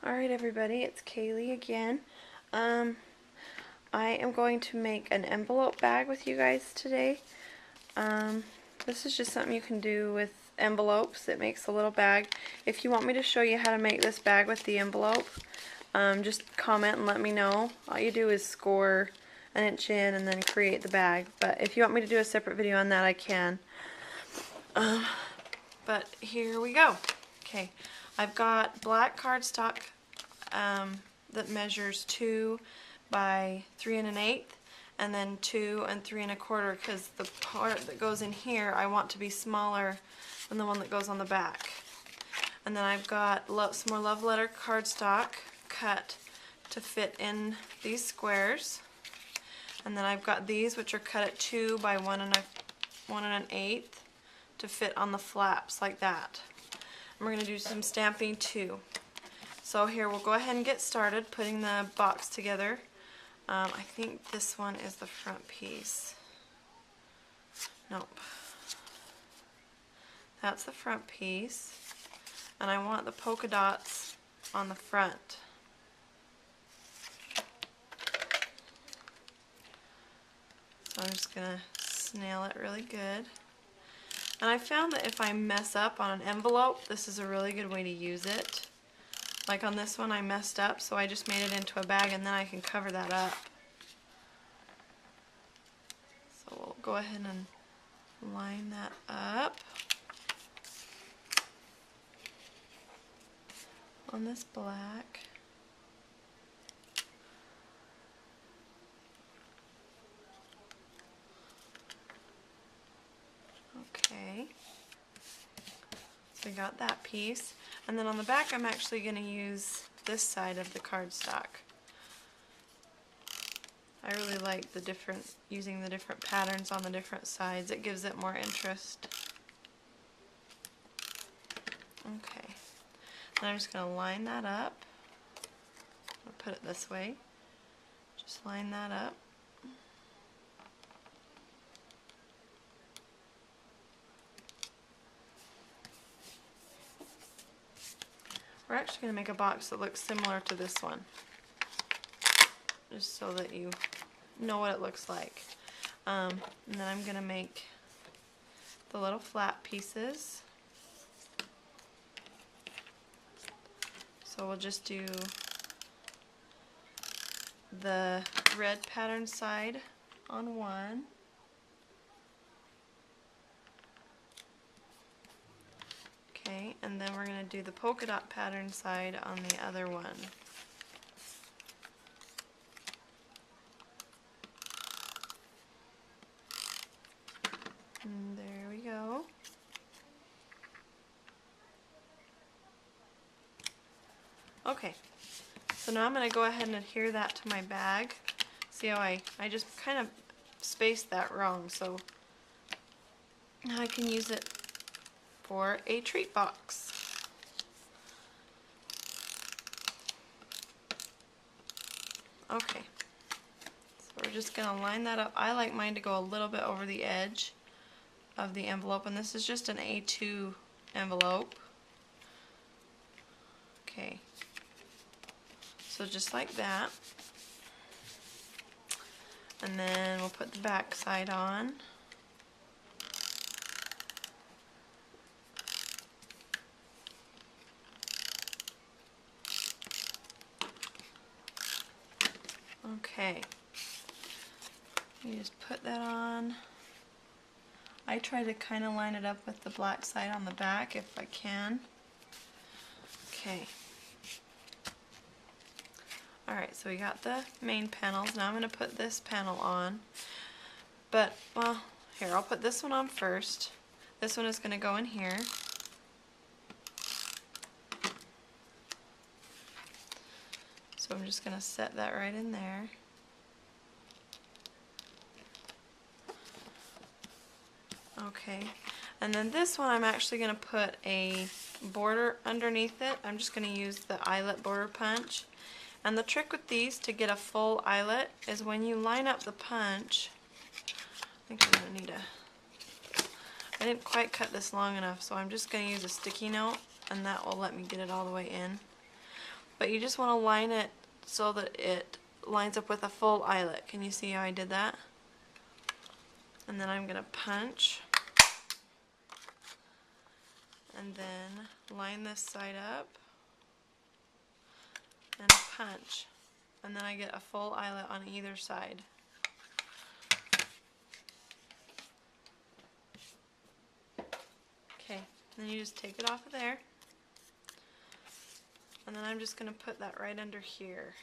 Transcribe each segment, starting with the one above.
Alright everybody, it's Kaylee again. I am going to make an envelope bag with you guys today. This is just something you can do with envelopes. It makes a little bag. If you want me to show you how to make this bag with the envelope, just comment and let me know. All you do is score an inch in and then create the bag. But if you want me to do a separate video on that, I can. But here we go. Okay, I've got black cardstock that measures 2 by 3 1/8, and then 2 and 3 1/4, because the part that goes in here I want to be smaller than the one that goes on the back. And then I've got some more love letter cardstock cut to fit in these squares. And then I've got these, which are cut at 2 by 1 1/8 to fit on the flaps like that. And we're going to do some stamping too. So here, we'll go ahead and get started putting the box together. I think this one is the front piece. Nope. That's the front piece. And I want the polka dots on the front. So I'm just going to snail it really good. And I found that if I mess up on an envelope, this is a really good way to use it. Like on this one I messed up, so I just made it into a bag and then I can cover that up. So we'll go ahead and line that up on this black. Okay, so we got that piece, and then on the back I'm actually going to use this side of the cardstock. I really like using the different patterns on the different sides. It gives it more interest. Okay, and I'm just going to line that up. I'll put it this way. Just line that up. We're actually going to make a box that looks similar to this one, just so that you know what it looks like. And then I'm going to make the little flat pieces. So we'll just do the red pattern side on one. Okay, and then we're going to do the polka dot pattern side on the other one. And there we go. Okay, so now I'm going to go ahead and adhere that to my bag. See how I just kind of spaced that wrong, so now I can use it for a treat box. Okay, so we're just going to line that up. I like mine to go a little bit over the edge of the envelope, and this is just an A2 envelope. Okay, so just like that. And then we'll put the back side on. Okay, you just put that on. I try to kind of line it up with the black side on the back if I can. Okay. Alright, so we got the main panels. Now I'm going to put this panel on. But, well, here, I'll put this one on first. This one is going to go in here. So I'm just going to set that right in there. Okay, and then this one I'm actually going to put a border underneath it. I'm just going to use the eyelet border punch. And the trick with these to get a full eyelet is when you line up the punch. I think I'm going to need I didn't quite cut this long enough, so I'm just going to use a sticky note, and that will let me get it all the way in. but you just want to line it so that it lines up with a full eyelet. Can you see how I did that? And then I'm going to punch, and then line this side up and punch, and then I get a full eyelet on either side. Okay, then you just take it off of there, and then I'm just going to put that right under here.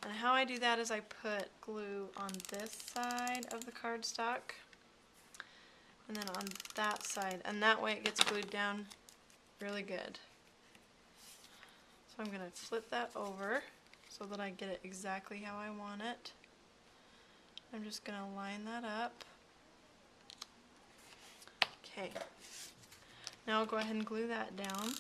And how I do that is I put glue on this side of the cardstock and then on that side, and that way it gets glued down really good. So I'm going to flip that over so that I get it exactly how I want it. I'm just going to line that up. Okay. Now I'll go ahead and glue that down.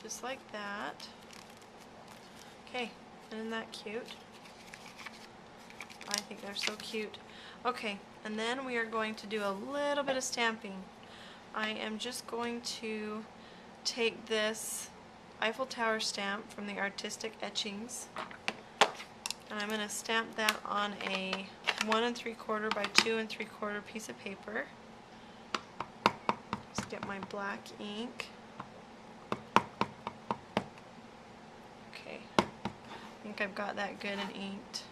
Just like that. Okay, isn't that cute? I think they're so cute. Okay, and then we are going to do a little bit of stamping. I am just going to take this Eiffel Tower stamp from the Artistic Etchings, and I'm going to stamp that on a 1 3/4 by 2 3/4 piece of paper. Just get my black ink. Okay, I think I've got that good and inked.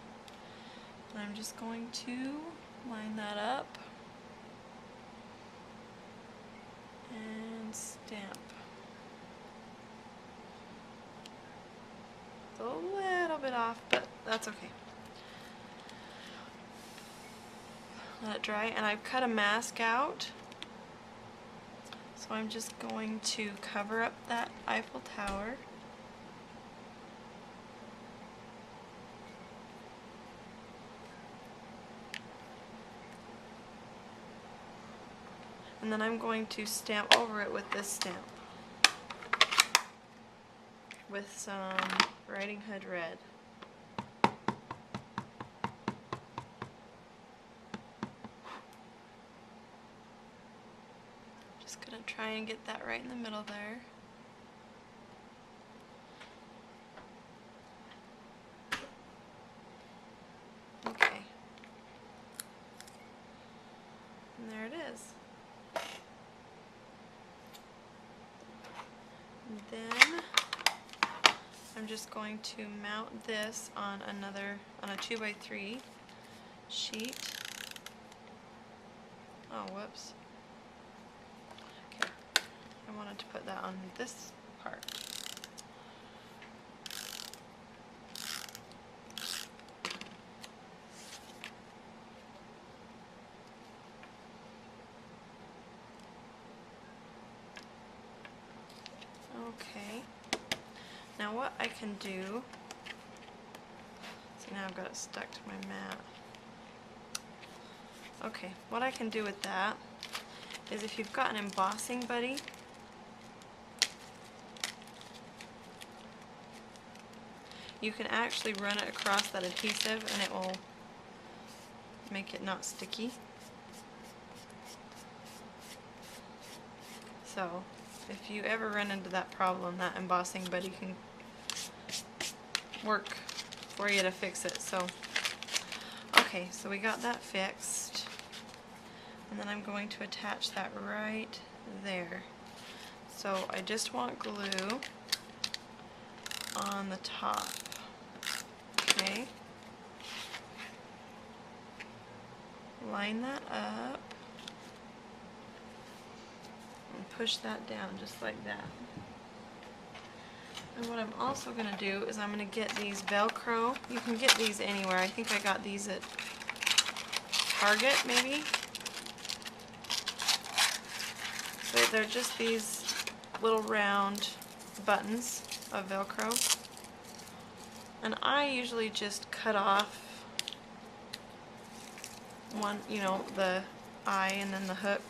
And I'm just going to line that up and stamp. It's a little bit off, but that's okay. Let it dry, and I've cut a mask out. So I'm just going to cover up that Eiffel Tower. And then I'm going to stamp over it with this stamp, with some Riding Hood red. Just gonna try and get that right in the middle there. Okay. And there it is. And then I'm just going to mount this on a 2 by 3 sheet. Oh, whoops. Okay, I wanted to put that on this part. Okay, now what I can do, see, now I've got it stuck to my mat. Okay, what I can do with that is, if you've got an embossing buddy, you can actually run it across that adhesive and it will make it not sticky. So if you ever run into that problem, that embossing buddy can work for you to fix it. So, okay, so we got that fixed, and then I'm going to attach that right there. So I just want glue on the top. Okay, line that up and push that down just like that. And what I'm also going to do is I'm going to get these Velcro. You can get these anywhere. I think I got these at Target, maybe. So they're just these little round buttons of Velcro. And I usually just cut off one, you know, the eye and then the hook.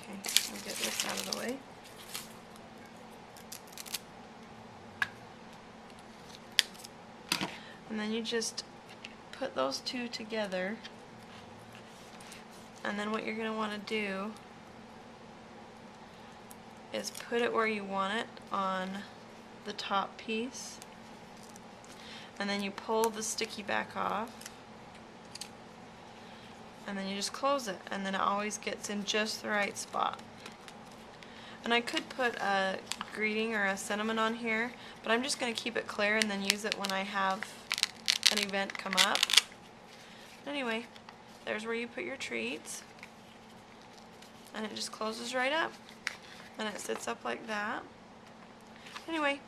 Okay. I'll get this out of the way. And then you just put those two together, and then what you're going to want to do is put it where you want it on the top piece, and then you pull the sticky back off, and then you just close it, and then it always gets in just the right spot. And I could put a greeting or a sentiment on here, but I'm just going to keep it clear and then use it when I have an event come up. Anyway, there's where you put your treats, and it just closes right up, and it sits up like that. Anyway,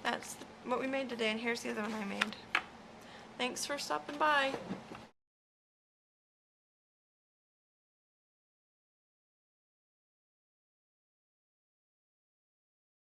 that's what we made today, and here's the other one I made. Thanks for stopping by.